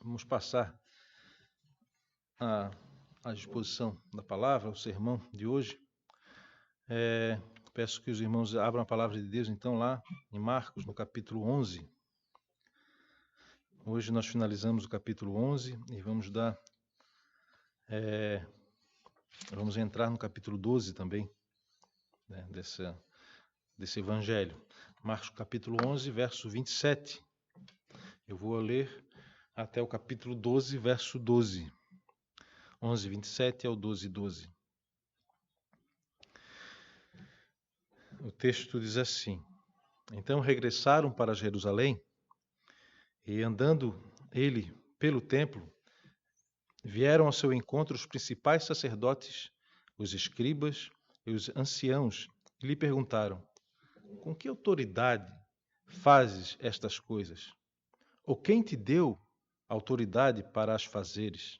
Vamos passar à exposição da palavra, o sermão de hoje. Peço que os irmãos abram a palavra de Deus, então, lá em Marcos, no capítulo 11. Hoje nós finalizamos o capítulo 11 e vamos entrar no capítulo 12 também, né, desse evangelho. Marcos, capítulo 11, verso 27. Eu vou ler até o capítulo 12, verso 12. 11, 27 ao 12, 12. O texto diz assim: Então regressaram para Jerusalém, e andando ele pelo templo, vieram ao seu encontro os principais sacerdotes, os escribas e os anciãos, e lhe perguntaram: Com que autoridade fazes estas coisas? Ou quem te deu autoridade para as fazeres?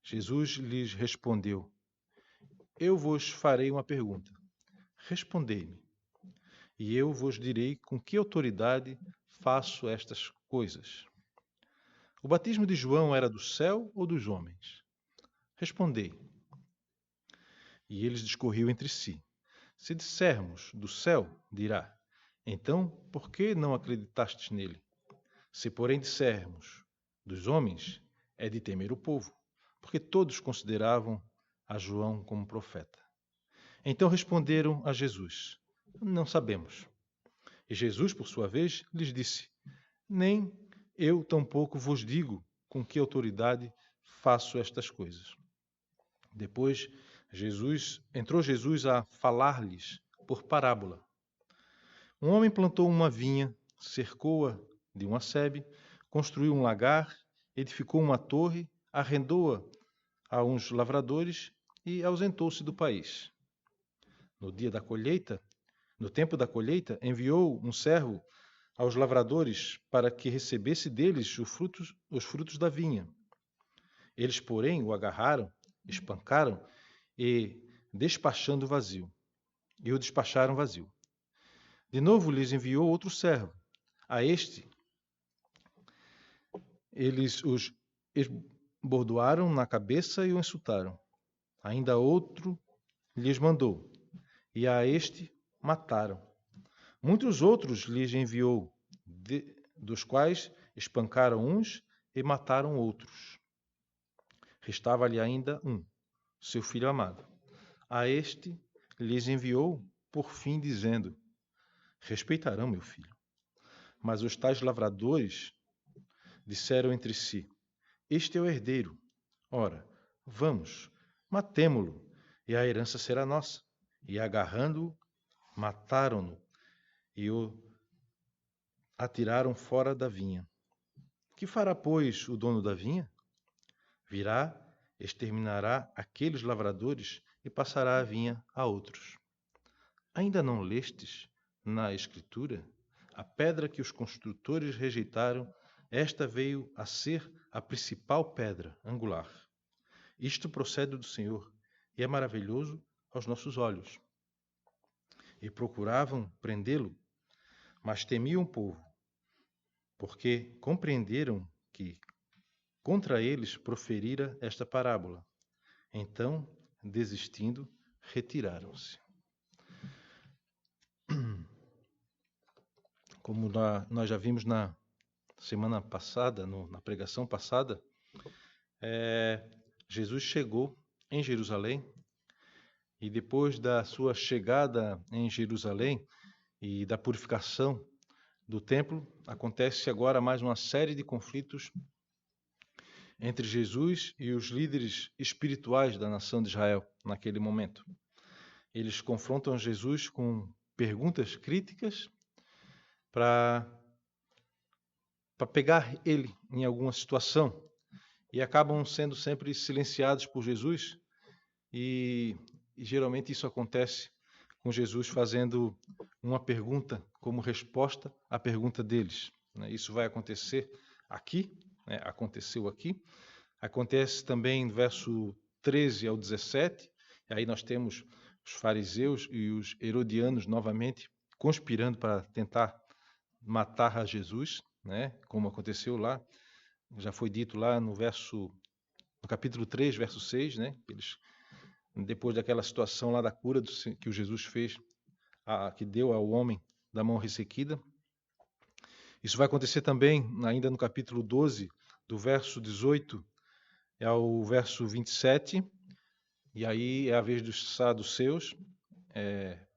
Jesus lhes respondeu: Eu vos farei uma pergunta. Respondei-me, e eu vos direi com que autoridade faço estas coisas. O batismo de João era do céu ou dos homens? Respondei. E eles discorriam entre si. Se dissermos do céu, dirá: Então, por que não acreditastes nele? Se, porém, dissermos dos homens, é de temer o povo, porque todos consideravam a João como profeta. Então responderam a Jesus: Não sabemos. E Jesus, por sua vez, lhes disse: Nem eu tampouco vos digo com que autoridade faço estas coisas. Depois entrou Jesus a falar-lhes por parábola. Um homem plantou uma vinha, cercou-a de uma sebe, construiu um lagar, edificou uma torre, arrendou-a a uns lavradores e ausentou-se do país. No tempo da colheita, enviou um servo aos lavradores para que recebesse deles os frutos da vinha. Eles, porém, o agarraram, espancaram e o despacharam vazio. De novo lhes enviou outro servo. A este, eles os esbordoaram na cabeça e o insultaram. Ainda outro lhes mandou, e a este mataram. Muitos outros lhes enviou, dos quais espancaram uns e mataram outros. Restava-lhe ainda seu filho amado. A este lhes enviou, por fim, dizendo: Respeitarão meu filho. Mas os tais lavradores disseram entre si: Este é o herdeiro. Ora, vamos, matemo-lo, e a herança será nossa. E agarrando-o, mataram-no e o atiraram fora da vinha. Que fará, pois, o dono da vinha? Virá, exterminará aqueles lavradores e passará a vinha a outros. Ainda não lestes na Escritura? A pedra que os construtores rejeitaram, esta veio a ser a principal pedra angular. Isto procede do Senhor e é maravilhoso aos nossos olhos. E procuravam prendê-lo, mas temiam o povo, porque compreenderam que contra eles proferira esta parábola. Então, desistindo, retiraram-se. Como nós já vimos na semana passada, na pregação passada, Jesus chegou em Jerusalém e depois da sua chegada em Jerusalém e da purificação do templo, acontece agora mais uma série de conflitos entre Jesus e os líderes espirituais da nação de Israel naquele momento. Eles confrontam Jesus com perguntas críticas para pegar ele em alguma situação e acabam sendo sempre silenciados por Jesus e geralmente isso acontece com Jesus fazendo uma pergunta como resposta à pergunta deles. Isso vai acontecer aqui, aconteceu aqui. Acontece também no verso 13 ao 17, e aí nós temos os fariseus e os herodianos novamente conspirando para tentar matar a Jesus, como aconteceu lá já foi dito lá no capítulo 3, verso 6, né? Depois daquela situação lá da cura que o Jesus fez, que deu ao homem da mão ressequida. Isso vai acontecer também ainda no capítulo 12, do verso 18 ao verso 27, e aí é a vez dos saduceus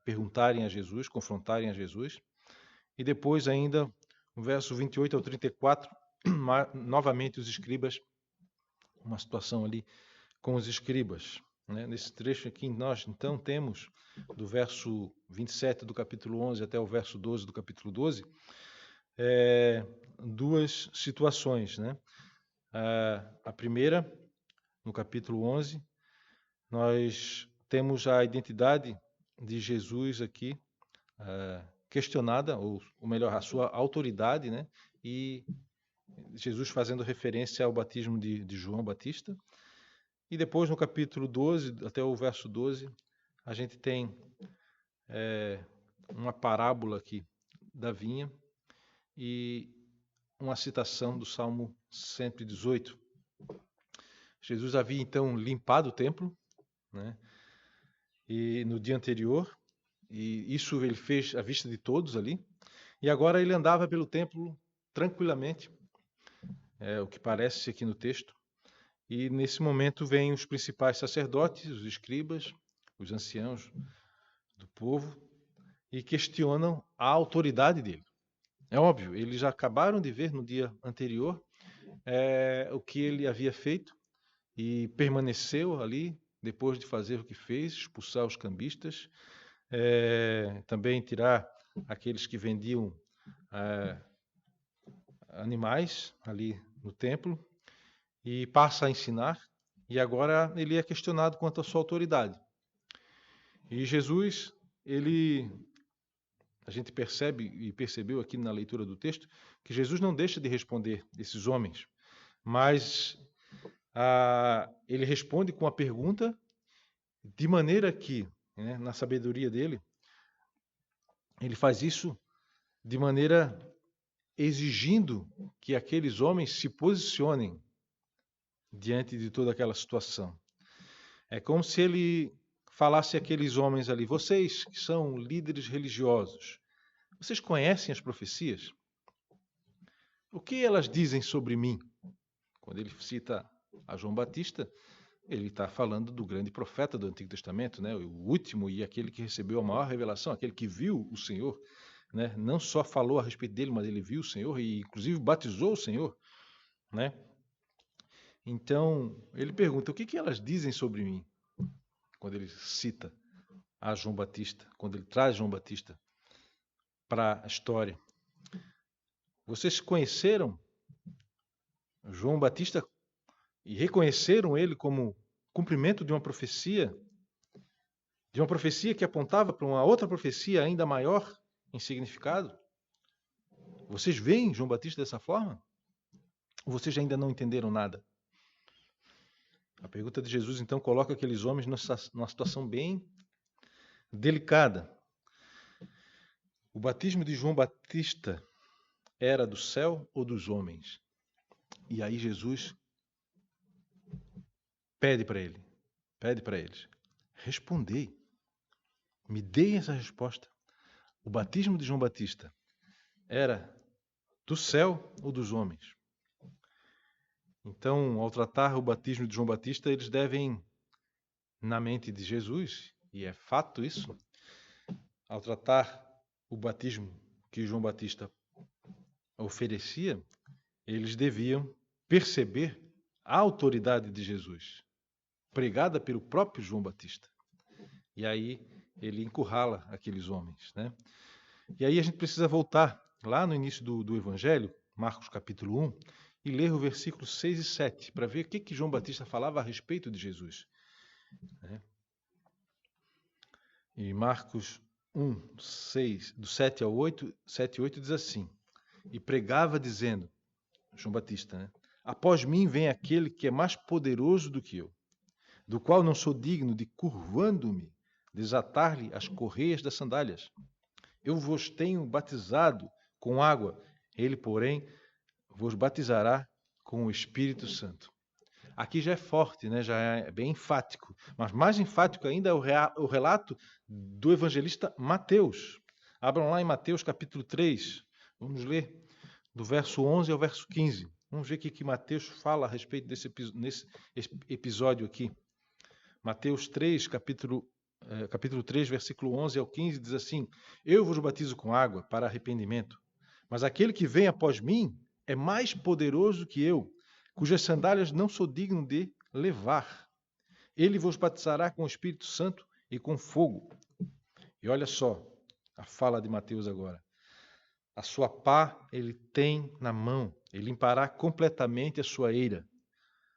perguntarem a Jesus, confrontarem a Jesus, e depois ainda, no verso 28 ao 34, novamente os escribas, uma situação ali com os escribas. Né? Nesse trecho aqui, nós então temos, do verso 27 do capítulo 11 até o verso 12 do capítulo 12, duas situações. Né? A primeira, no capítulo 11, nós temos a identidade de Jesus aqui questionada, ou melhor, a sua autoridade, né? E Jesus fazendo referência ao batismo de João Batista. E depois, no capítulo 12, até o verso 12, a gente tem uma parábola aqui da vinha e uma citação do Salmo 118. Jesus havia, então, limpado o templo, né? E no dia anterior, e isso ele fez à vista de todos ali, e agora ele andava pelo templo tranquilamente, o que parece aqui no texto, e nesse momento vêm os principais sacerdotes, os escribas, os anciãos do povo, e questionam a autoridade dele. É óbvio, eles já acabaram de ver no dia anterior o que ele havia feito e permaneceu ali depois de fazer o que fez, expulsar os cambistas, também tirar aqueles que vendiam animais ali no templo, e passa a ensinar, e agora ele é questionado quanto à sua autoridade. E Jesus, a gente percebe e percebeu aqui na leitura do texto, que Jesus não deixa de responder esses homens, mas ele responde com a pergunta, de maneira que, né, na sabedoria dele, ele faz isso de maneira exigindo que aqueles homens se posicionem diante de toda aquela situação. É como se ele falasse àqueles homens ali: vocês que são líderes religiosos, vocês conhecem as profecias? O que elas dizem sobre mim? Quando ele cita a João Batista, ele está falando do grande profeta do Antigo Testamento, né? O último e aquele que recebeu a maior revelação, aquele que viu o Senhor, né? Não só falou a respeito dele, mas ele viu o Senhor e inclusive batizou o Senhor, né? Então, ele pergunta: o que elas dizem sobre mim? Quando ele cita a João Batista, quando ele traz João Batista para a história. Vocês conheceram João Batista e reconheceram ele como cumprimento de uma profecia que apontava para uma outra profecia ainda maior em significado? Vocês veem João Batista dessa forma? Ou vocês ainda não entenderam nada? A pergunta de Jesus, então, coloca aqueles homens numa situação bem delicada. O batismo de João Batista era do céu ou dos homens? E aí Jesus pede para eles: respondei, me deem essa resposta. O batismo de João Batista era do céu ou dos homens? Então, ao tratar o batismo de João Batista, eles devem, na mente de Jesus, e é fato isso, ao tratar o batismo que João Batista oferecia, eles deviam perceber a autoridade de Jesus, pregada pelo próprio João Batista. E aí ele encurrala aqueles homens, né? E aí a gente precisa voltar lá no início do Evangelho, Marcos capítulo 1, e ler o versículo 6 e 7, para ver o que João Batista falava a respeito de Jesus. E Marcos 1, 6, do 7 ao 8, 7 e 8 diz assim: e pregava dizendo, João Batista, né? Após mim vem aquele que é mais poderoso do que eu, do qual não sou digno de, curvando-me, desatar-lhe as correias das sandálias. Eu vos tenho batizado com água, ele, porém, vos batizará com o Espírito Santo. Aqui já é forte, né? Já é bem enfático. Mas mais enfático ainda é o relato do evangelista Mateus. Abram lá em Mateus capítulo 3. Vamos ler do verso 11 ao verso 15. Vamos ver o que Mateus fala a respeito desse episódio aqui. Mateus 3, capítulo 3, versículo 11 ao 15, diz assim: Eu vos batizo com água para arrependimento, mas aquele que vem após mim é mais poderoso que eu, cujas sandálias não sou digno de levar. Ele vos batizará com o Espírito Santo e com fogo. E olha só a fala de Mateus agora. A sua pá ele tem na mão, ele limpará completamente a sua eira.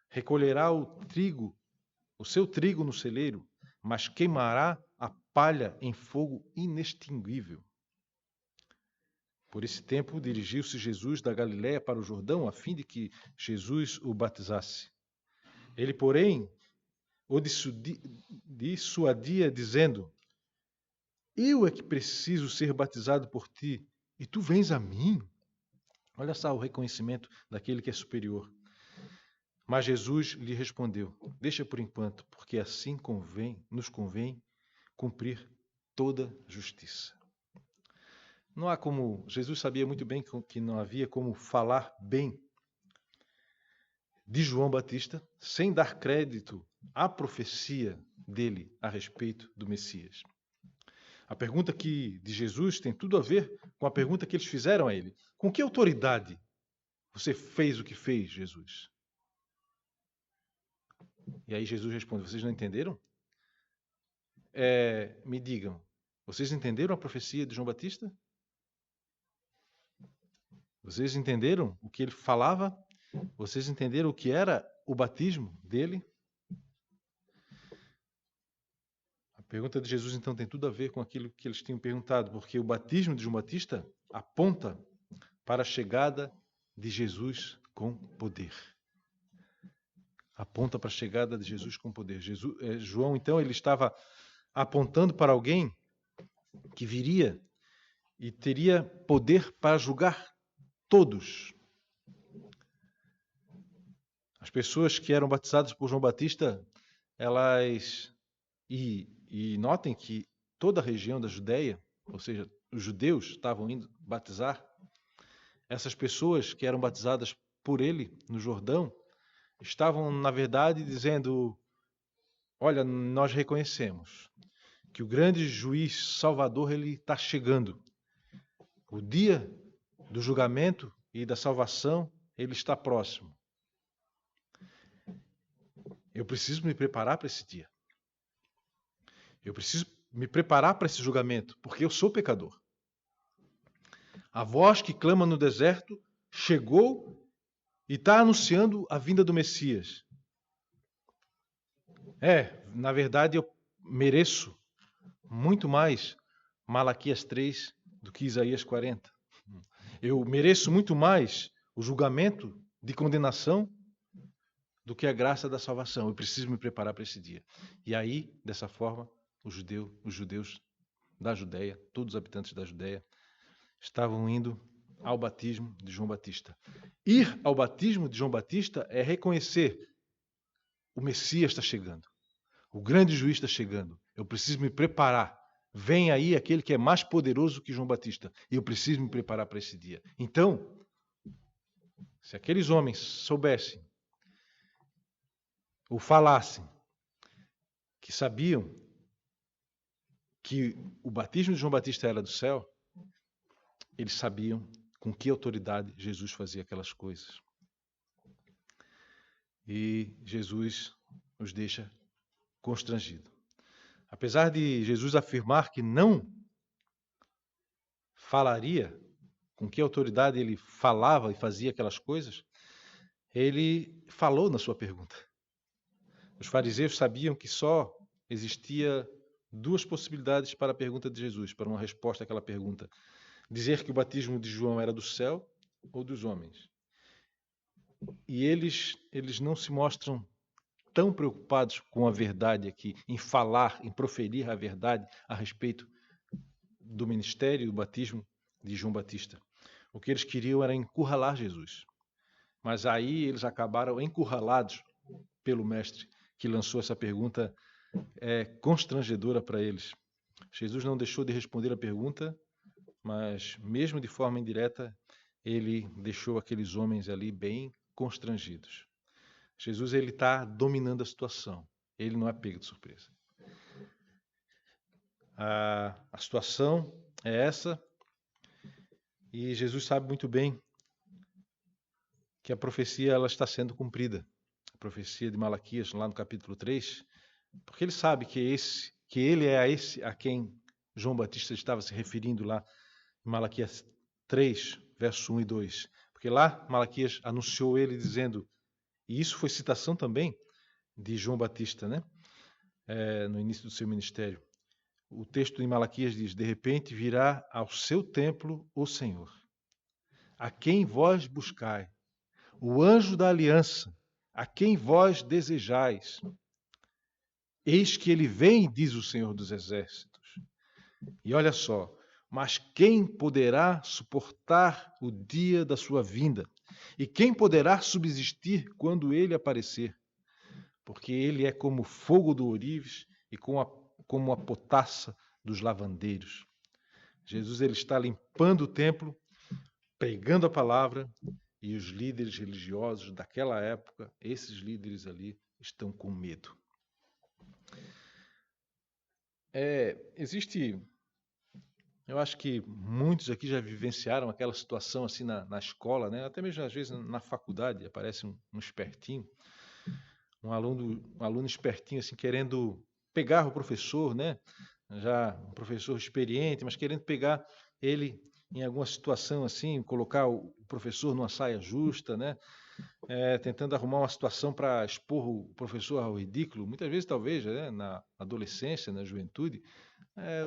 Recolherá o seu trigo no celeiro, mas queimará a palha em fogo inextinguível. Por esse tempo, dirigiu-se Jesus da Galiléia para o Jordão, a fim de que Jesus o batizasse. Ele, porém, o dissuadia, dizendo: Eu é que preciso ser batizado por ti, e tu vens a mim? Olha só o reconhecimento daquele que é superior. Mas Jesus lhe respondeu: Deixa por enquanto, porque assim nos convém cumprir toda justiça. Não há como, Jesus sabia muito bem que não havia como falar bem de João Batista sem dar crédito à profecia dele a respeito do Messias. A pergunta de Jesus tem tudo a ver com a pergunta que eles fizeram a ele. Com que autoridade você fez o que fez, Jesus? E aí Jesus responde: Vocês não entenderam? Me digam, vocês entenderam a profecia de João Batista? Vocês entenderam o que ele falava? Vocês entenderam o que era o batismo dele? A pergunta de Jesus, então, tem tudo a ver com aquilo que eles tinham perguntado, porque o batismo de João Batista aponta para a chegada de Jesus com poder. Aponta para a chegada de Jesus com poder. João, então, ele estava apontando para alguém que viria e teria poder para julgar todos. As pessoas que eram batizadas por João Batista, elas... E notem que toda a região da Judéia, ou seja, os judeus estavam indo batizar, essas pessoas que eram batizadas por ele no Jordão, estavam, na verdade, dizendo: olha, nós reconhecemos que o grande juiz Salvador ele está chegando. O dia do julgamento e da salvação, ele está próximo. Eu preciso me preparar para esse dia. Eu preciso me preparar para esse julgamento, porque eu sou pecador. A voz que clama no deserto chegou e está anunciando a vinda do Messias. Na verdade, eu mereço muito mais Malaquias 3 do que Isaías 40. Eu mereço muito mais o julgamento de condenação do que a graça da salvação. Eu preciso me preparar para esse dia. E aí, dessa forma, os judeus da Judéia, todos os habitantes da Judéia, estavam indo ao batismo de João Batista. Ir ao batismo de João Batista é reconhecer: o Messias está chegando, o grande juiz está chegando, eu preciso me preparar. Vem aí aquele que é mais poderoso que João Batista, e eu preciso me preparar para esse dia. Então, se aqueles homens soubessem, ou falassem, que sabiam que o batismo de João Batista era do céu, eles sabiam com que autoridade Jesus fazia aquelas coisas. E Jesus os deixa constrangido. Apesar de Jesus afirmar que não falaria com que autoridade ele falava e fazia aquelas coisas, ele falou na sua pergunta. Os fariseus sabiam que só existia duas possibilidades para a pergunta de Jesus, para uma resposta àquela pergunta: dizer que o batismo de João era do céu ou dos homens. E eles não se mostram tão preocupados com a verdade aqui, em falar, em proferir a verdade a respeito do ministério e do batismo de João Batista. O que eles queriam era encurralar Jesus. Mas aí eles acabaram encurralados pelo mestre, que lançou essa pergunta constrangedora para eles. Jesus não deixou de responder a pergunta, mas mesmo de forma indireta, ele deixou aqueles homens ali bem constrangidos. Jesus ele está dominando a situação. Ele não é pego de surpresa. A situação é essa, e Jesus sabe muito bem que a profecia ela está sendo cumprida. A profecia de Malaquias, lá no capítulo 3, porque ele sabe que ele é esse a quem João Batista estava se referindo lá em Malaquias 3, verso 1 e 2. Porque lá Malaquias anunciou ele dizendo, e isso foi citação também de João Batista, né? No início do seu ministério. O texto em Malaquias diz, de repente virá ao seu templo o Senhor, a quem vós buscai, o anjo da aliança, a quem vós desejais. Eis que ele vem, diz o Senhor dos Exércitos. E olha só, mas quem poderá suportar o dia da sua vinda? E quem poderá subsistir quando ele aparecer? Porque ele é como fogo do ourives e como a potassa dos lavandeiros. Jesus ele está limpando o templo, pregando a palavra, e os líderes religiosos daquela época, esses líderes ali, estão com medo. Eu acho que muitos aqui já vivenciaram aquela situação assim na escola, né? Até mesmo às vezes na faculdade, aparece um espertinho, um aluno espertinho assim, querendo pegar o professor, né? Já um professor experiente, mas querendo pegar ele em alguma situação assim, colocar o professor numa saia justa, né? Tentando arrumar uma situação para expor o professor ao ridículo, muitas vezes talvez, né? Na adolescência, na juventude,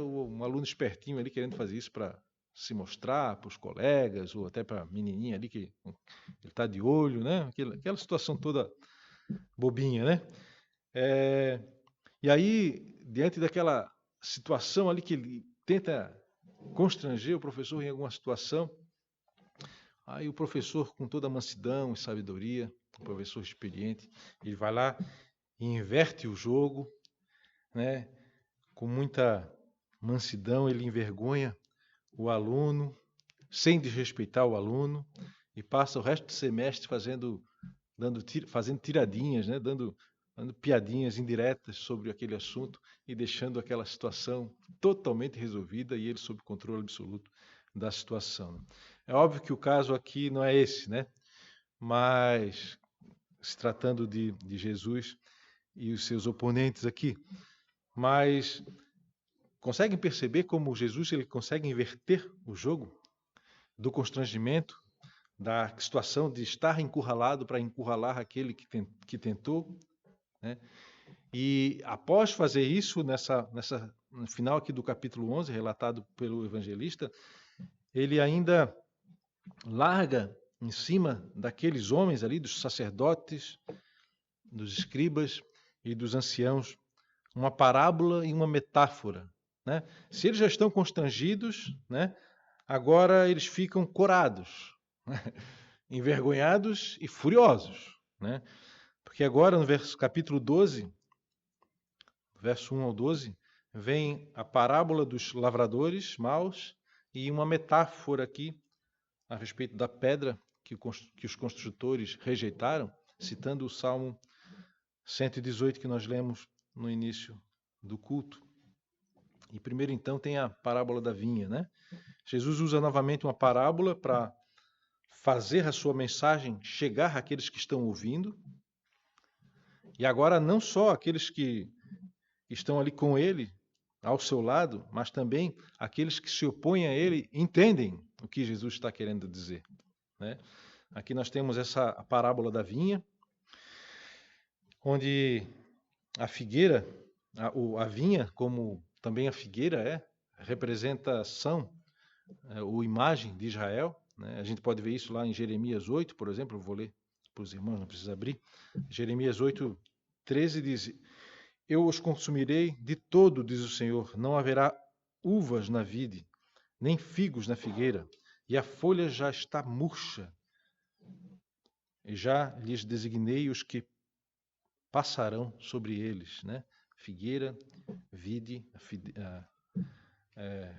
um aluno espertinho ali querendo fazer isso para se mostrar para os colegas, ou até para a menininha ali que ele está de olho, né? Aquela situação toda bobinha, né? E aí, diante daquela situação ali que ele tenta constranger o professor em alguma situação, aí o professor, com toda a mansidão e sabedoria, o professor experiente, ele vai lá e inverte o jogo, né? Com muita mansidão, ele envergonha o aluno, sem desrespeitar o aluno, e passa o resto do semestre fazendo tiradinhas, né? dando piadinhas indiretas sobre aquele assunto e deixando aquela situação totalmente resolvida e ele sob controle absoluto da situação. É óbvio que o caso aqui não é esse, né? Mas se tratando de Jesus e os seus oponentes aqui, mas conseguem perceber como Jesus ele consegue inverter o jogo do constrangimento, da situação de estar encurralado para encurralar aquele que tentou, né? E após fazer isso, no final aqui do capítulo 11, relatado pelo evangelista, ele ainda larga em cima daqueles homens ali, dos sacerdotes, dos escribas e dos anciãos, uma parábola e uma metáfora, né? Se eles já estão constrangidos, né, agora eles ficam corados, né? Envergonhados e furiosos, né? Porque agora no capítulo 12, verso 1 ao 12, vem a parábola dos lavradores maus e uma metáfora aqui a respeito da pedra que os construtores rejeitaram, citando o Salmo 118 que nós lemos no início do culto. E primeiro então tem a parábola da vinha, né? Jesus usa novamente uma parábola para fazer a sua mensagem chegar àqueles que estão ouvindo. E agora não só aqueles que estão ali com ele, ao seu lado, mas também aqueles que se opõem a ele entendem o que Jesus está querendo dizer, né? Aqui nós temos a parábola da vinha, onde a figueira, a vinha, como também a figueira representação ou imagem de Israel, né? A gente pode ver isso lá em Jeremias 8, por exemplo, eu vou ler para os irmãos, não precisa abrir. Jeremias 8, 13 diz: Eu os consumirei de todo, diz o Senhor, não haverá uvas na vide, nem figos na figueira, e a folha já está murcha. e já lhes designei os que passarão sobre eles, né? Figueira, vide,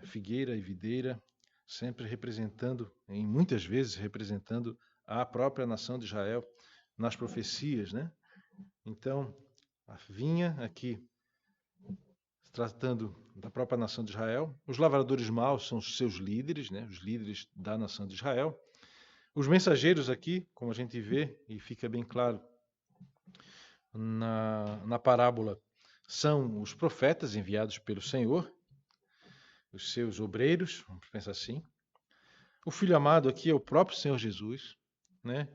figueira e videira, sempre representando, em muitas vezes representando a própria nação de Israel nas profecias, né? Então, a vinha aqui tratando da própria nação de Israel, os lavradores maus são os seus líderes, né? Os líderes da nação de Israel. Os mensageiros aqui, como a gente vê e fica bem claro na parábola, são os profetas enviados pelo Senhor, os seus obreiros, vamos pensar assim. O filho amado aqui é o próprio Senhor Jesus, né?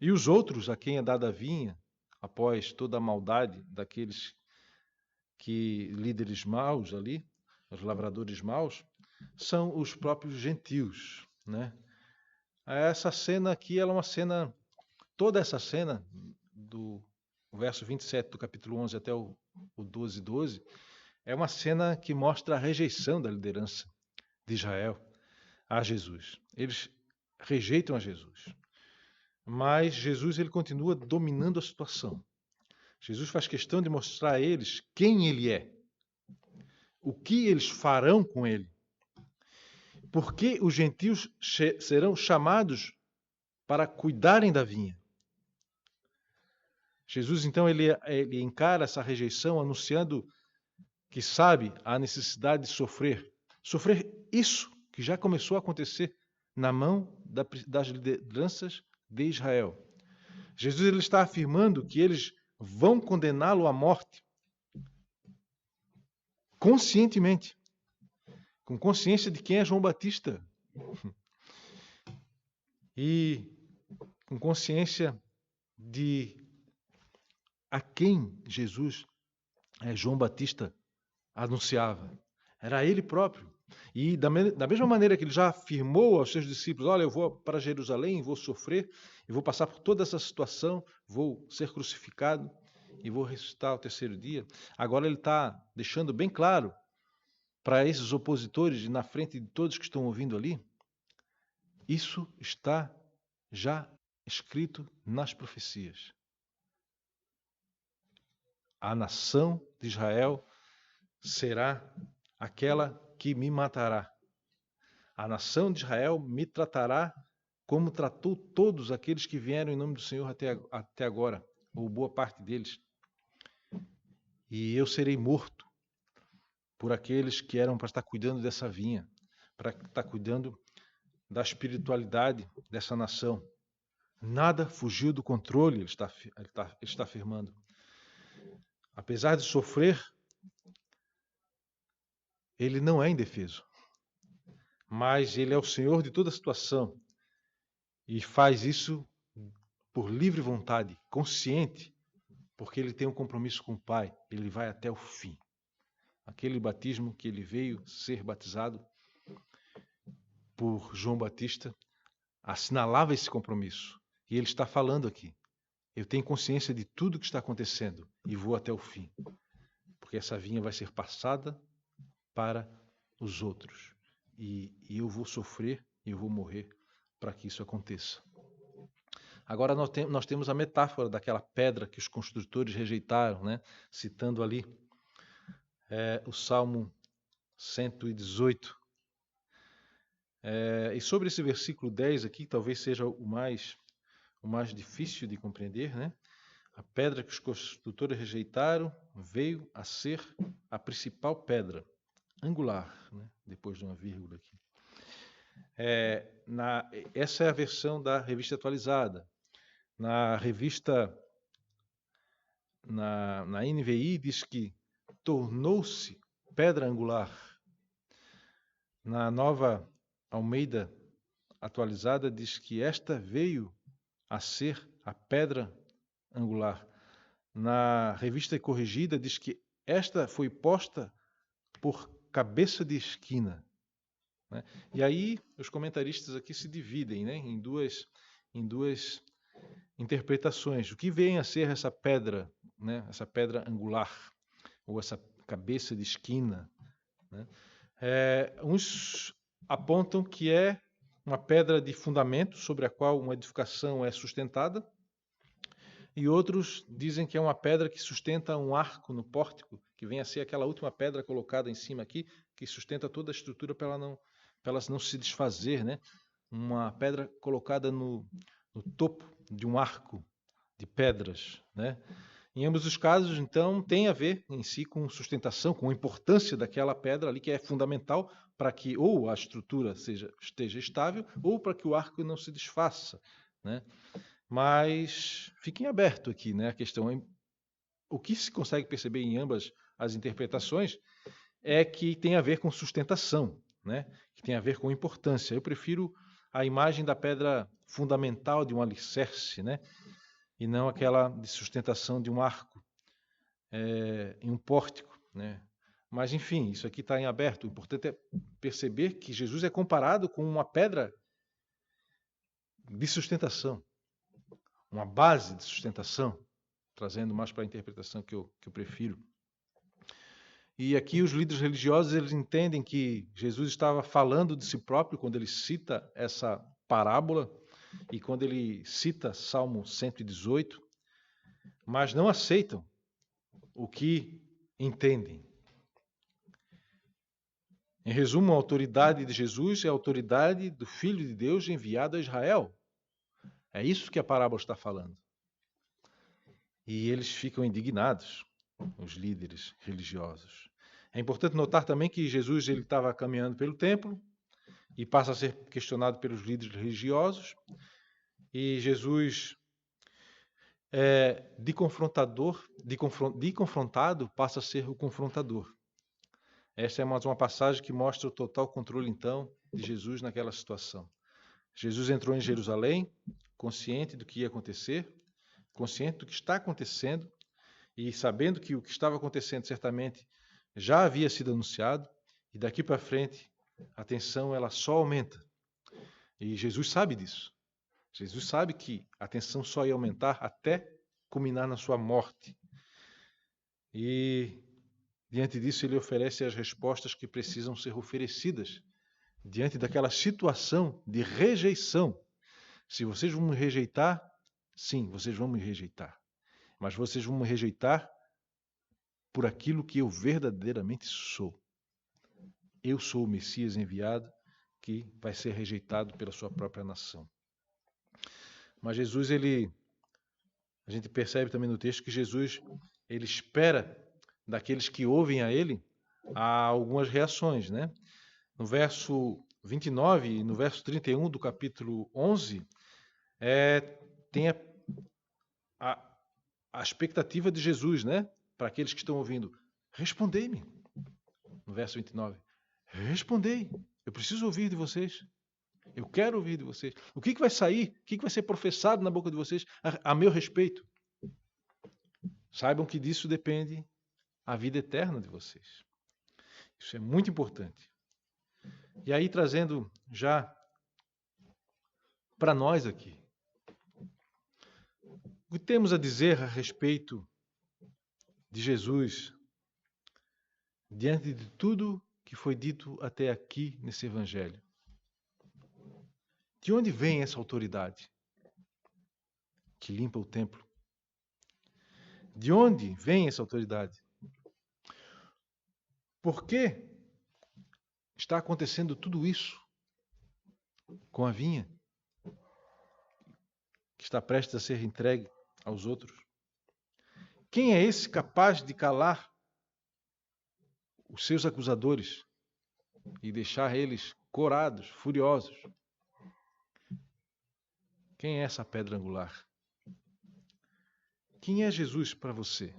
E os outros a quem é dada a vinha, após toda a maldade daqueles líderes maus ali, os lavradores maus, são os próprios gentios, né? Essa cena aqui, ela é uma cena, toda essa cena, do verso 27 do capítulo 11 até o 12, é uma cena que mostra a rejeição da liderança de Israel a Jesus. Eles rejeitam a Jesus. Mas Jesus ele continua dominando a situação. Jesus faz questão de mostrar a eles quem ele é, o que eles farão com ele, porque os gentios serão chamados para cuidarem da vinha. Jesus, então, ele encara essa rejeição anunciando que sabe a necessidade de sofrer isso que já começou a acontecer na mão das lideranças de Israel. Jesus ele está afirmando que eles vão condená-lo à morte conscientemente, com consciência de quem é João Batista e com consciência de a quem Jesus, João Batista, anunciava. Era ele próprio. E da mesma maneira que ele já afirmou aos seus discípulos, olha, eu vou para Jerusalém, vou sofrer, e vou passar por toda essa situação, vou ser crucificado e vou ressuscitar ao terceiro dia. Agora ele está deixando bem claro para esses opositores e na frente de todos que estão ouvindo ali, isso está já escrito nas profecias. A nação de Israel será aquela que me matará. A nação de Israel me tratará como tratou todos aqueles que vieram em nome do Senhor até agora, ou boa parte deles. E eu serei morto por aqueles que eram para estar cuidando dessa vinha, para estar cuidando da espiritualidade dessa nação. Nada fugiu do controle, ele está afirmando. Apesar de sofrer, ele não é indefeso, mas ele é o Senhor de toda a situação e faz isso por livre vontade, consciente, porque ele tem um compromisso com o Pai, ele vai até o fim. Aquele batismo que ele veio ser batizado por João Batista assinalava esse compromisso. E ele está falando aqui. Eu tenho consciência de tudo que está acontecendo e vou até o fim. Porque essa vinha vai ser passada para os outros. E eu vou sofrer e eu vou morrer para que isso aconteça. Agora nós temos a metáfora daquela pedra que os construtores rejeitaram, né? Citando ali o Salmo 118. E sobre esse versículo 10 aqui, talvez seja o mais difícil de compreender, né? A pedra que os construtores rejeitaram veio a ser a principal pedra angular, né? Depois de uma vírgula aqui. Essa é a versão da revista atualizada. Na revista, na NVI, diz que tornou-se pedra angular. Na nova Almeida atualizada, diz que esta veio a ser a pedra angular. Na revista corrigida, diz que esta foi posta por cabeça de esquina. Né? E aí os comentaristas aqui se dividem, né, em duas interpretações. O que vem a ser essa pedra, né, essa pedra angular, ou essa cabeça de esquina? Né? Uns apontam que é uma pedra de fundamento sobre a qual uma edificação é sustentada, e outros dizem que é uma pedra que sustenta um arco no pórtico, que vem a ser aquela última pedra colocada em cima aqui, que sustenta toda a estrutura para ela não se desfazer, né? Uma pedra colocada no topo de um arco de pedras, né? Em ambos os casos, então, tem a ver em si com sustentação, com a importância daquela pedra ali, que é fundamental para que ou a estrutura esteja estável, ou para que o arco não se desfaça, né? Mas fiquem aberto aqui, né? A questão é, o que se consegue perceber em ambas as interpretações é que tem a ver com sustentação, né? Que tem a ver com importância. Eu prefiro a imagem da pedra fundamental de um alicerce, né? E não aquela de sustentação de um arco em um pórtico, né? Mas, enfim, isso aqui está em aberto. O importante é perceber que Jesus é comparado com uma pedra de sustentação, uma base de sustentação, trazendo mais para a interpretação que eu prefiro. E aqui os líderes religiosos eles entendem que Jesus estava falando de si próprio quando ele cita essa parábola e quando ele cita Salmo 118, mas não aceitam o que entendem. Em resumo, a autoridade de Jesus é a autoridade do Filho de Deus enviado a Israel. É isso que a parábola está falando. E eles ficam indignados, os líderes religiosos. É importante notar também que Jesus ele estava caminhando pelo templo e passa a ser questionado pelos líderes religiosos. E Jesus, de confrontado, passa a ser o confrontador. Esta é mais uma passagem que mostra o total controle, então, de Jesus naquela situação. Jesus entrou em Jerusalém, consciente do que ia acontecer, consciente do que está acontecendo, e sabendo que o que estava acontecendo certamente já havia sido anunciado, e daqui para frente a tensão ela só aumenta. E Jesus sabe disso. Jesus sabe que a tensão só ia aumentar até culminar na sua morte. E diante disso ele oferece as respostas que precisam ser oferecidas diante daquela situação de rejeição. Se vocês vão me rejeitar, sim, vocês vão me rejeitar. Mas vocês vão me rejeitar por aquilo que eu verdadeiramente sou. Eu sou o Messias enviado que vai ser rejeitado pela sua própria nação. Mas Jesus, a gente percebe também no texto que Jesus, ele espera daqueles que ouvem a ele algumas reações, né? No verso 29 e no verso 31 do capítulo 11, tem a expectativa de Jesus, né? Para aqueles que estão ouvindo. Respondei-me. No verso 29. Respondei. Eu preciso ouvir de vocês. Eu quero ouvir de vocês. O que vai sair? O que vai ser professado na boca de vocês a meu respeito? Saibam que disso depende a vida eterna de vocês. Isso é muito importante. E aí, trazendo já para nós aqui, o que temos a dizer a respeito de Jesus diante de tudo que foi dito até aqui nesse Evangelho? De onde vem essa autoridade que limpa o templo? De onde vem essa autoridade? Por que está acontecendo tudo isso com a vinha que está prestes a ser entregue aos outros? Quem é esse capaz de calar os seus acusadores e deixar eles corados, furiosos? Quem é essa pedra angular? Quem é Jesus para você?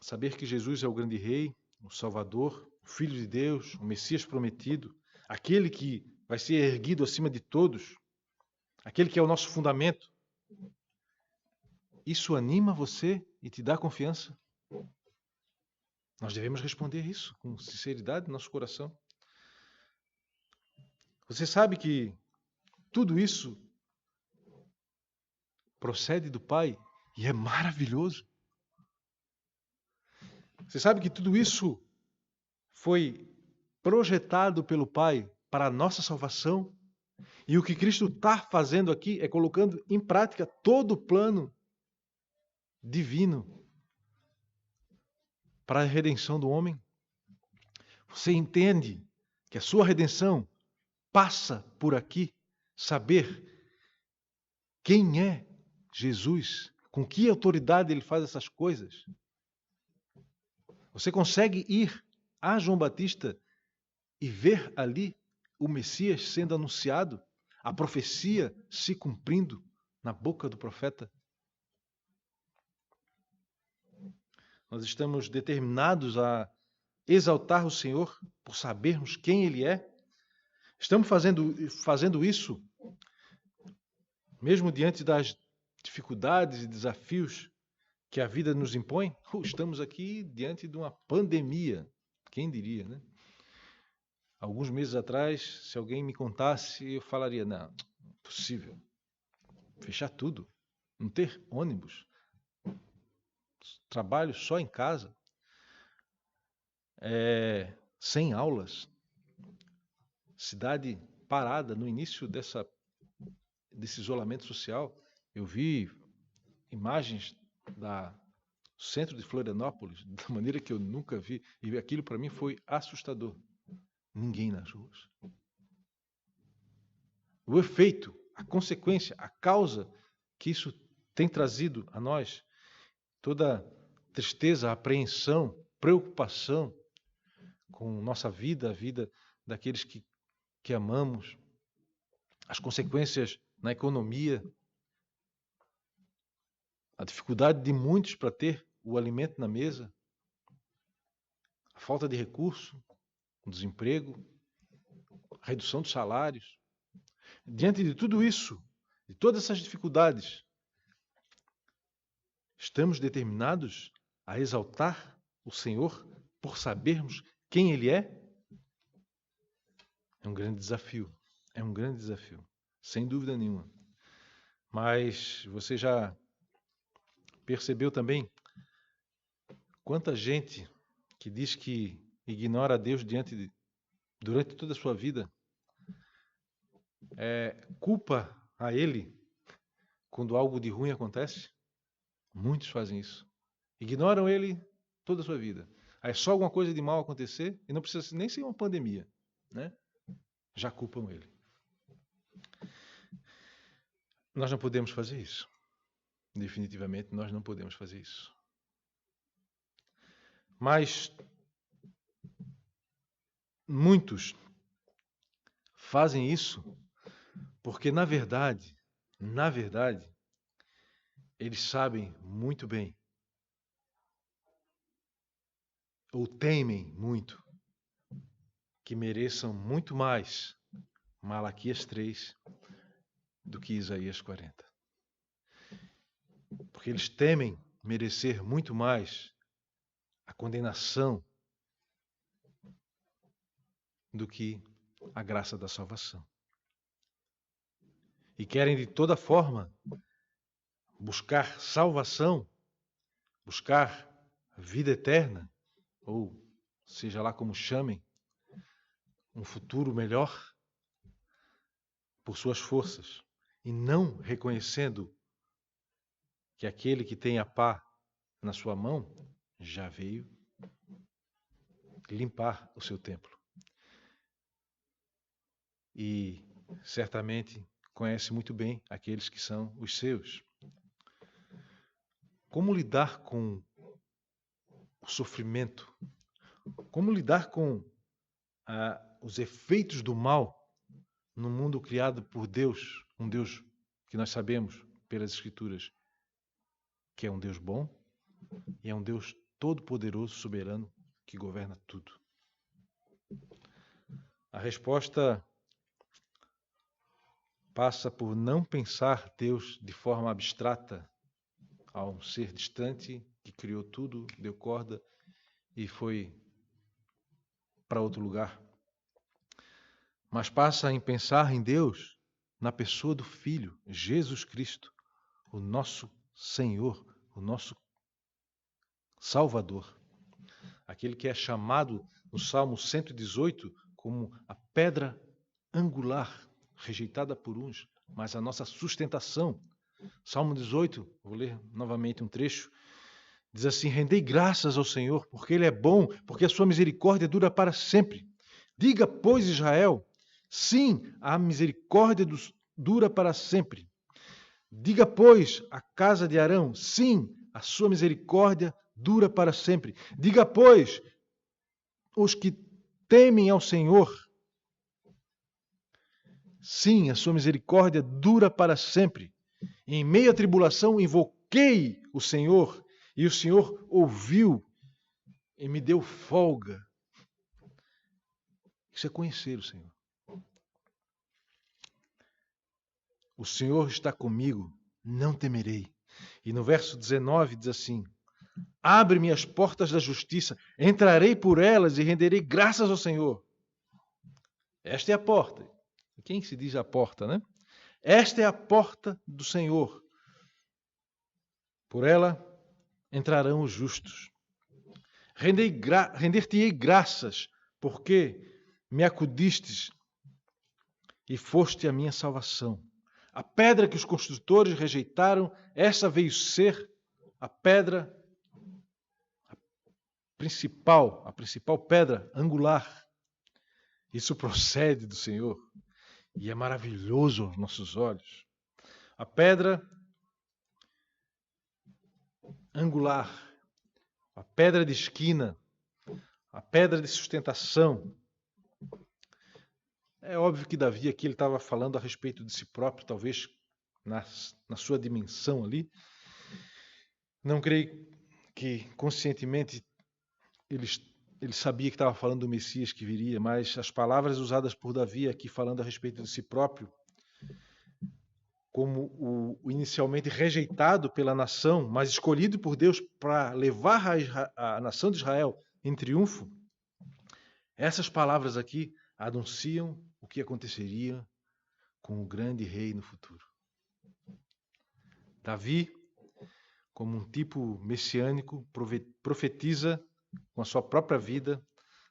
Saber que Jesus é o grande rei, o Salvador, o Filho de Deus, o Messias prometido, aquele que vai ser erguido acima de todos, aquele que é o nosso fundamento. Isso anima você e te dá confiança? Nós devemos responder isso com sinceridade no nosso coração. Você sabe que tudo isso procede do Pai e é maravilhoso. Você sabe que tudo isso foi projetado pelo Pai para a nossa salvação E o que Cristo está fazendo aqui é colocando em prática todo o plano divino para a redenção do homem. Você entende que a sua redenção passa por aqui, saber quem é Jesus, com que autoridade ele faz essas coisas. Você consegue ir a João Batista e ver ali o Messias sendo anunciado, a profecia se cumprindo na boca do profeta. Nós estamos determinados a exaltar o Senhor por sabermos quem Ele é. Estamos fazendo isso mesmo diante das dificuldades e desafios que a vida nos impõe. Estamos aqui diante de uma pandemia. Quem diria, né? Alguns meses atrás, se alguém me contasse, eu falaria, não, impossível. Fechar tudo. Não ter ônibus. Trabalho só em casa. Sem aulas. Cidade parada no início desse isolamento social. Eu vi imagens do centro de Florianópolis da maneira que eu nunca vi. E aquilo para mim foi assustador. Ninguém nas ruas. O efeito, a consequência, a causa que isso tem trazido a nós, toda tristeza, apreensão, preocupação com nossa vida, a vida daqueles que amamos, as consequências na economia, a dificuldade de muitos para ter o alimento na mesa, a falta de recurso, o desemprego, a redução dos salários. Diante de tudo isso, de todas essas dificuldades, estamos determinados a exaltar o Senhor por sabermos quem Ele é? É um grande desafio. É um grande desafio, sem dúvida nenhuma. Mas você já percebeu também quanta gente que diz que ignora a Deus durante toda a sua vida, culpa a Ele quando algo de ruim acontece? Muitos fazem isso. Ignoram Ele toda a sua vida. Aí só alguma coisa de mal acontecer, e não precisa nem ser uma pandemia, né? Já culpam Ele. Nós não podemos fazer isso. Definitivamente nós não podemos fazer isso. Mas muitos fazem isso porque, na verdade, eles sabem muito bem, ou temem muito, que mereçam muito mais Malaquias 3 do que Isaías 40. Porque eles temem merecer muito mais a condenação do que a graça da salvação. E querem de toda forma buscar salvação, buscar vida eterna, ou seja lá como chamem, um futuro melhor por suas forças, e não reconhecendo que aquele que tem a pá na sua mão já veio limpar o seu templo. E certamente conhece muito bem aqueles que são os seus. Como lidar com o sofrimento? Como lidar com os efeitos do mal no mundo criado por Deus, um Deus que nós sabemos pelas Escrituras que é um Deus bom e é um Deus todo-poderoso, soberano, que governa tudo? A resposta passa por não pensar Deus de forma abstrata, a um ser distante que criou tudo, deu corda e foi para outro lugar. Mas passa em pensar em Deus na pessoa do Filho, Jesus Cristo, o nosso Senhor, o nosso Salvador. Aquele que é chamado no Salmo 118 como a pedra angular rejeitada por uns, mas a nossa sustentação. Salmo 18, vou ler novamente um trecho, diz assim: rendei graças ao Senhor, porque Ele é bom, porque a sua misericórdia dura para sempre. Diga, pois, Israel, sim, a misericórdia dura para sempre. Diga, pois, a casa de Arão, sim, a sua misericórdia dura para sempre. Diga, pois, os que temem ao Senhor, sim, a sua misericórdia dura para sempre. Em meio à tribulação, invoquei o Senhor, e o Senhor ouviu e me deu folga. Isso é conhecer o Senhor. O Senhor está comigo, não temerei. E no verso 19 diz assim: abre-me as portas da justiça, entrarei por elas e renderei graças ao Senhor. Esta é a porta. Quem se diz a porta, né? Esta é a porta do Senhor. Por ela entrarão os justos. Render-te-ei graças, porque me acudistes e foste a minha salvação. A pedra que os construtores rejeitaram, essa veio ser a pedra principal, a principal pedra angular. Isso procede do Senhor e é maravilhoso aos nossos olhos. A pedra angular, a pedra de esquina, a pedra de sustentação. É óbvio que Davi aqui ele estava falando a respeito de si próprio, talvez na sua dimensão ali. Não creio que conscientemente ele sabia que estava falando do Messias que viria, mas as palavras usadas por Davi aqui falando a respeito de si próprio, como o inicialmente rejeitado pela nação, mas escolhido por Deus para levar a nação de Israel em triunfo, essas palavras aqui anunciam o que aconteceria com o grande rei no futuro. Davi, como um tipo messiânico, profetiza com a sua própria vida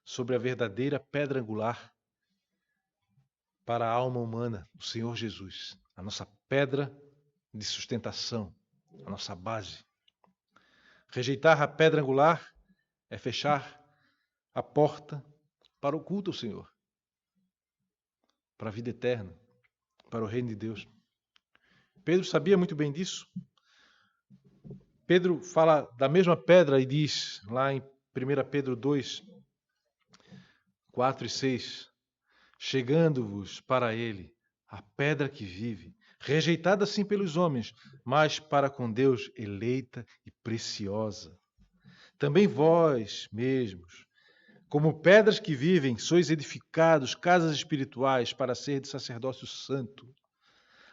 sobre a verdadeira pedra angular para a alma humana, o Senhor Jesus, a nossa pedra de sustentação, a nossa base. Rejeitar a pedra angular é fechar a porta para o culto ao Senhor, para a vida eterna, para o reino de Deus. Pedro sabia muito bem disso. Pedro fala da mesma pedra e diz lá em 1 Pedro 2, 4 e 6, chegando-vos para ele, a pedra que vive, rejeitada sim pelos homens, mas para com Deus eleita e preciosa. Também vós mesmos, como pedras que vivem, sois edificados casas espirituais para ser de sacerdócio santo,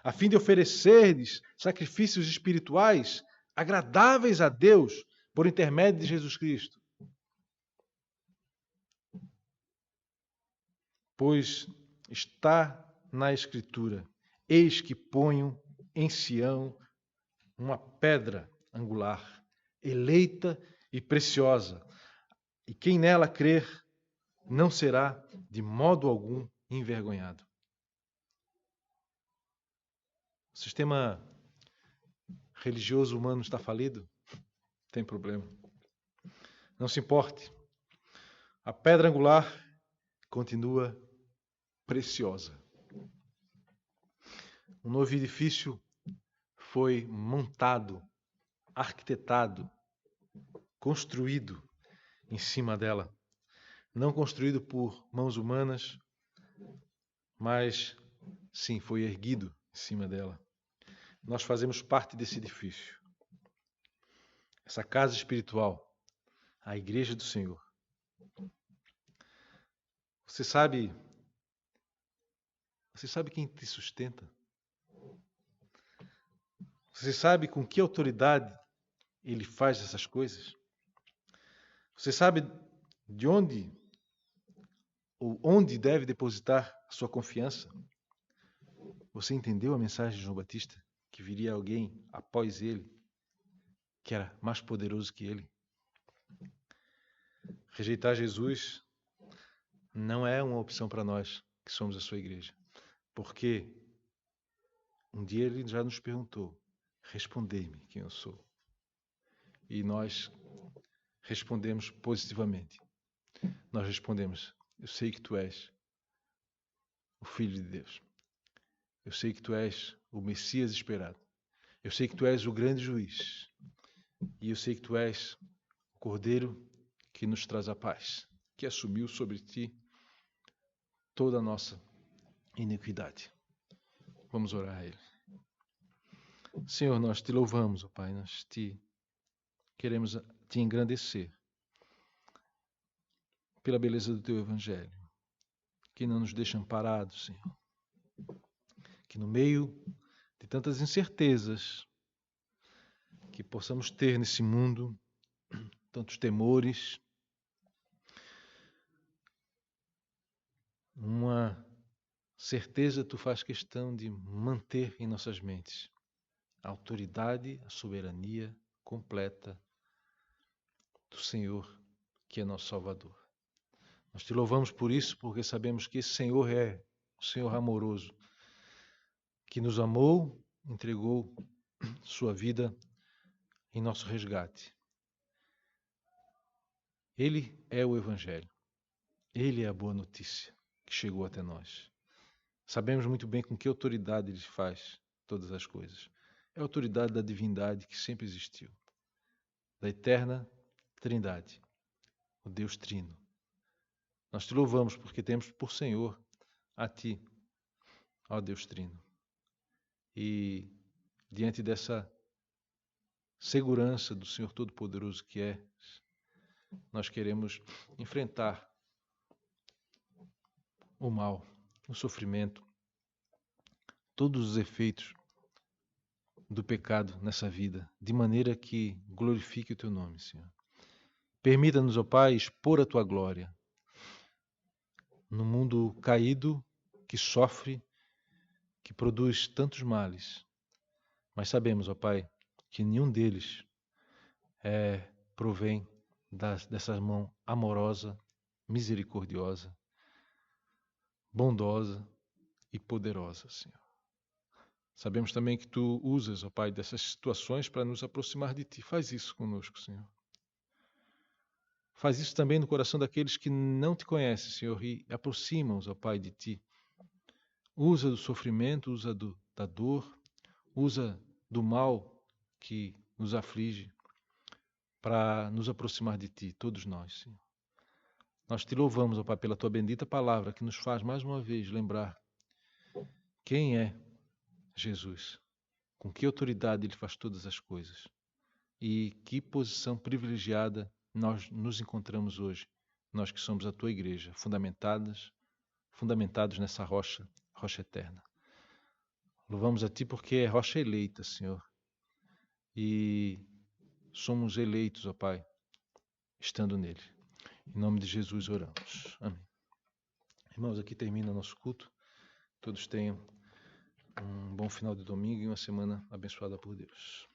a fim de oferecerdes sacrifícios espirituais agradáveis a Deus por intermédio de Jesus Cristo. Pois está na Escritura: eis que ponho em Sião uma pedra angular, eleita e preciosa, e quem nela crer não será de modo algum envergonhado. O sistema religioso humano está falido? Não tem problema. Não se importe. A pedra angular continua preciosa. Um novo edifício foi montado, arquitetado, construído em cima dela. Não construído por mãos humanas, mas sim, foi erguido em cima dela. Nós fazemos parte desse edifício. Essa casa espiritual, a igreja do Senhor. Você sabe quem te sustenta? Você sabe com que autoridade ele faz essas coisas? Você sabe de onde ou onde deve depositar a sua confiança? Você entendeu a mensagem de João Batista? Que viria alguém após ele, que era mais poderoso que ele? Rejeitar Jesus não é uma opção para nós que somos a sua igreja. porque um dia Ele já nos perguntou: respondei-me quem eu sou. E nós respondemos positivamente. Nós respondemos: eu sei que Tu és o Filho de Deus. Eu sei que Tu és o Messias esperado. Eu sei que Tu és o grande juiz. E eu sei que Tu és o Cordeiro que nos traz a paz, que assumiu sobre Ti toda a nossa iniquidade. Vamos orar a Ele. Senhor, nós Te louvamos, ó Pai, nós queremos Te engrandecer pela beleza do Teu Evangelho, que não nos deixa amparados, Senhor. Que no meio de tantas incertezas que possamos ter nesse mundo, tantos temores, uma certeza Tu faz questão de manter em nossas mentes a autoridade, a soberania completa do Senhor, que é nosso Salvador. Nós Te louvamos por isso, porque sabemos que esse Senhor é o Senhor amoroso, que nos amou, entregou Sua vida em nosso resgate. Ele é o Evangelho. Ele é a boa notícia que chegou até nós. Sabemos muito bem com que autoridade Ele faz todas as coisas. É a autoridade da divindade que sempre existiu, da eterna Trindade, o Deus Trino. Nós Te louvamos porque temos por Senhor a Ti, ó Deus Trino. E diante dessa segurança do Senhor Todo-Poderoso que é, nós queremos enfrentar o mal, o sofrimento, todos os efeitos do pecado nessa vida, de maneira que glorifique o Teu nome, Senhor. Permita-nos, ó Pai, expor a Tua glória no mundo caído que sofre, que produz tantos males. Mas sabemos, ó Pai, que nenhum deles provém dessa mão amorosa, misericordiosa, bondosa e poderosa, Senhor. Sabemos também que Tu usas, ó Pai, dessas situações para nos aproximar de Ti. Faz isso conosco, Senhor. Faz isso também no coração daqueles que não Te conhecem, Senhor, e aproxima-os, ó Pai, de Ti. Usa do sofrimento, usa da dor, usa do mal que nos aflige para nos aproximar de Ti, todos nós, Senhor. Nós Te louvamos, ó Pai, pela Tua bendita palavra que nos faz mais uma vez lembrar quem é Jesus, com que autoridade Ele faz todas as coisas e que posição privilegiada nós nos encontramos hoje, nós que somos a Tua igreja, fundamentados nessa rocha eterna. Louvamos a Ti porque é rocha eleita, Senhor, e somos eleitos, ó Pai, estando nele. Em nome de Jesus oramos. Amém. Irmãos, aqui termina nosso culto. Todos tenham um bom final de domingo e uma semana abençoada por Deus.